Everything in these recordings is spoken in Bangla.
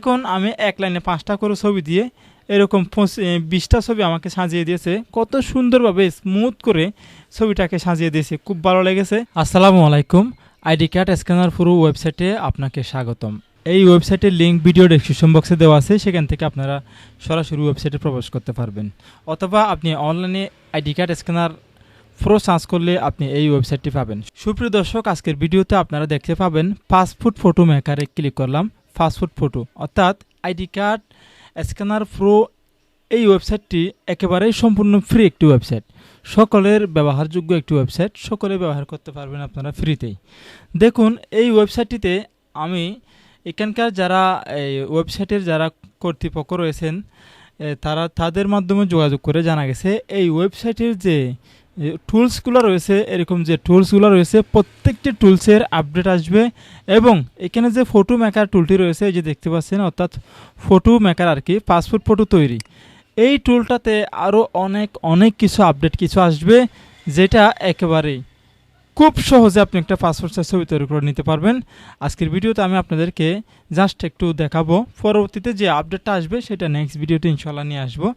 এখন আমি এক লাইনে 5টা করে ছবি দিয়ে এরকম 20টা ছবি আমাকে সাজিয়ে দিয়েছে। কত সুন্দরভাবে স্মুথ করে ছবিটাকে সাজিয়ে দিয়েছে, খুব ভালো লেগেছে। আসসালামু আলাইকুম, আইডি কার্ড স্ক্যানার পুরো ওয়েবসাইটে আপনাকে স্বাগতম। এই ওয়েবসাইটের লিঙ্ক ভিডিও ডেসক্রিপশন বক্সে দেওয়া আছে, সেখান থেকে আপনারা সরাসরি ওয়েবসাইটে প্রবেশ করতে পারবেন, অথবা আপনি অনলাইনে ID card scanner pro search করলে আপনি এই ওয়েবসাইটটি পাবেন। সুপ্রিয় দর্শক, আজকের ভিডিওতে আপনারা দেখতে পাবেন পাসপোর্ট ফটো মেকারে ক্লিক করলাম। পাসপোর্ট ফটো অর্থাৎ আইডি কার্ড স্ক্যানার প্রো এই ওয়েবসাইটটি একেবারেই সম্পূর্ণ ফ্রি একটি ওয়েবসাইট, সকলের ব্যবহারযোগ্য একটি ওয়েবসাইট, সকলে ব্যবহার করতে পারবেন আপনারা ফ্রিতেই। দেখুন, এই ওয়েবসাইটটিতে আমি এখানকার যারা এই ওয়েবসাইটের যারা কর্তৃপক্ষ রয়েছেন তাদের মাধ্যমে যোগাযোগ করে জানা গেছে এই ওয়েবসাইটের যে টুলসগুলো রয়েছে, এরকম যে টুলসগুলো রয়েছে প্রত্যেকটি টুলসের আপডেট আসবে। এবং এখানে যে ফটো মেকার টুলটি রয়েছে, এই যে দেখতে পাচ্ছেন, অর্থাৎ ফটো মেকার আর কি, পাসপোর্ট ফটো তৈরি, এই টুলটাতে আরও অনেক কিছু আপডেট কিছু আসবে, যেটা একেবারেই খুব সহজে আপনি একটা পাসপোর্ট সাইজ ছবি তৈরি করে নিতে পারবেন। আজকের ভিডিওতে আমি আপনাদেরকে জাস্ট একটু দেখাবো, পরবর্তীতে যে আপডেটটা আসবে সেটা নেক্সট ভিডিওতে ইনশাল্লাহ নিয়ে আসবো।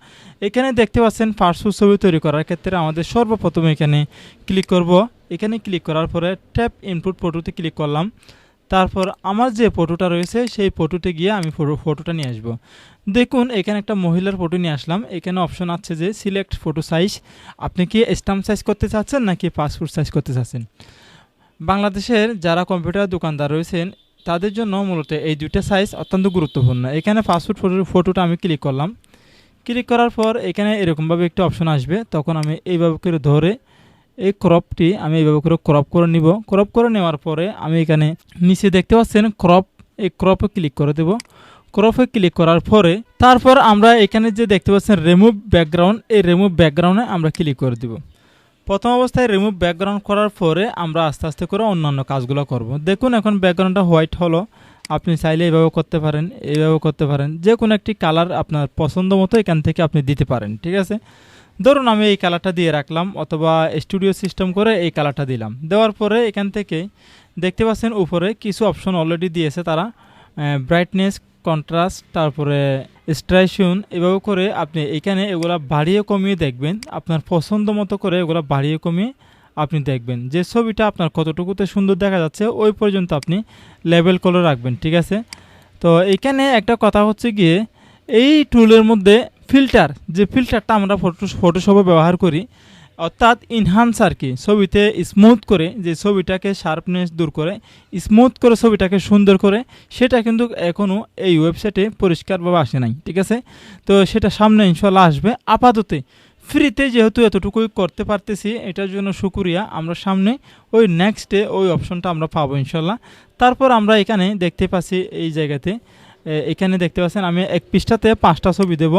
এখানে দেখতে পাচ্ছেন পাসপোর্ট ছবি তৈরি করার ক্ষেত্রে আমাদের সর্বপ্রথম এখানে ক্লিক করব। এখানে ক্লিক করার পরে ট্যাপ ইনপুট ফটোতে ক্লিক করলাম। তারপর আমার যে ফটোটা রয়েছে সেই ফটোতে গিয়ে আমি ফটোটা নিয়ে আসব। দেখুন, এখানে একটা মহিলার ফটো নিয়ে আসলাম। এখানে অপশন আছে যে সিলেক্ট ফটো সাইজ, আপনি কি স্ট্যাম্প সাইজ করতে চাচ্ছেন নাকি পাসপোর্ট সাইজ করতে চাচ্ছেন। বাংলাদেশের যারা কম্পিউটার দোকানদার রয়েছেন তাদের জন্য মূলত এই দুইটা সাইজ অত্যন্ত গুরুত্বপূর্ণ। এখানে পাসপোর্ট ফটোটা আমি ক্লিক করলাম। ক্লিক করার পর এখানে এরকমভাবে একটা অপশন আসবে, তখন আমি এইভাবে করে ধরে এই ক্রপটি আমি এইভাবে করে ক্রপ করে নিব। ক্রপ করে নেওয়ার পরে আমি এখানে নিচে দেখতে পাচ্ছেন ক্রপ, এই ক্রপে ক্লিক করে দেব। ক্রপে ক্লিক করার পরে তারপর আমরা এখানে যে দেখতে পাচ্ছেন রিমুভ ব্যাকগ্রাউন্ড, এই রিমুভ ব্যাকগ্রাউন্ডে আমরা ক্লিক করে দেব। প্রথম অবস্থায় রিমুভ ব্যাকগ্রাউন্ড করার পরে আমরা আস্তে আস্তে করে অন্যান্য কাজগুলো করব। দেখুন, এখন ব্যাকগ্রাউন্ডটা হোয়াইট হলো। আপনি চাইলে এইভাবে করতে পারেন, এইভাবে করতে পারেন, যে কোনো একটি কালার আপনার পছন্দ মতো এখান থেকে আপনি দিতে পারেন। ঠিক আছে, ধরুন আমি এই কালারটা দিয়ে রাখলাম, অথবা স্টুডিও সিস্টেম করে এই কালারটা দিলাম। দেওয়ার পরে এখান থেকে দেখতে পাচ্ছেন উপরে কিছু অপশন অলরেডি দিয়েছে তারা, ব্রাইটনেস, কন্ট্রাস্ট, তারপরে স্ট্রাইশন, এভাবে করে আপনি এখানে এগুলা বাড়িয়ে কমিয়ে দেখবেন, আপনার পছন্দ মতো করে এগুলা বাড়িয়ে কমিয়ে আপনি দেখবেন যে ছবিটা আপনার কতটুকুতে সুন্দর দেখা যাচ্ছে, ওই পর্যন্ত আপনি লেবেল করে রাখবেন। ঠিক আছে, তো এখানে একটা কথা হচ্ছে গিয়ে এই টুলের মধ্যে ফিল্টার, যে ফিল্টারটা আমরা ফটোশপে ব্যবহার করি, অর্থাৎ ইনহান্স আর কি, ছবিতে স্মুথ করে, যে ছবিটাকে শার্পনেস দূর করে স্মুথ করে ছবিটাকে সুন্দর করে, সেটা কিন্তু এখনও এই ওয়েবসাইটে পরিষ্কারভাবে আসে নাই। ঠিক আছে, তো সেটা সামনে ইনশাল্লাহ আসবে। আপাতত ফ্রিতে যেহেতু এতটুকুই করতে পারতেছি, এটার জন্য শুকরিয়া। আমরা সামনে ওই নেক্সটে ওই অপশনটা আমরা পাবো ইনশাল্লাহ। তারপর আমরা এখানে দেখতে পাচ্ছি এই জায়গাতে, এখানে দেখতে পাচ্ছেন আমি এক পৃষ্ঠাতে 5টা ছবি দেব,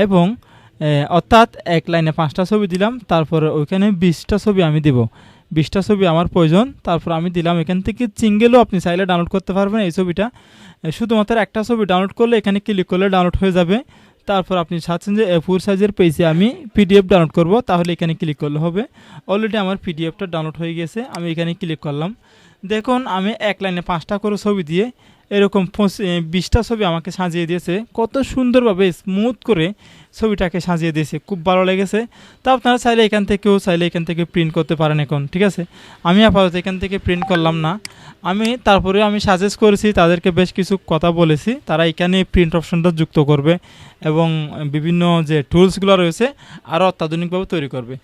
এবং অর্থাৎ এক লাইনে 5টা ছবি দিলাম। তারপরে ওইখানে 20টা ছবি আমি দেব, 20টা ছবি আমার প্রয়োজন। তারপর আমি দিলাম, এখান থেকে সিঙ্গেলও আপনি চাইলে ডাউনলোড করতে পারবেন। এই ছবিটা শুধুমাত্র একটা ছবি ডাউনলোড করলে এখানে ক্লিক করলে ডাউনলোড হয়ে যাবে। তারপর আপনি চাচ্ছেন যে A4 সাইজের পেজে আমি PDF ডাউনলোড করব, তাহলে এখানে ক্লিক করলে হবে। অলরেডি আমার PDFটা ডাউনলোড হয়ে গেছে, আমি এখানে ক্লিক করলাম। দেখুন, আমি এক লাইনে 5টা করে ছবি দিয়ে এরকম 20টা ছবি আমাকে সাজিয়ে দিয়েছে, কত সুন্দরভাবে স্মুথ করে ছবিটাকে সাজিয়ে দিয়েছে, খুব ভালো লেগেছে। তো আপনারা চাইলে এখান থেকে প্রিন্ট করতে পারেন এখন। ঠিক আছে, আমি আপাতত এখান থেকে প্রিন্ট করলাম না। তারপরে আমি সাজেস্ট করেছি, তাদেরকে বেশ কিছু কথা বলেছি, তারা এখানে প্রিন্ট অপশনটা যুক্ত করবে এবং বিভিন্ন যে টুলসগুলো রয়েছে আরও অত্যাধুনিকভাবে তৈরি করবে।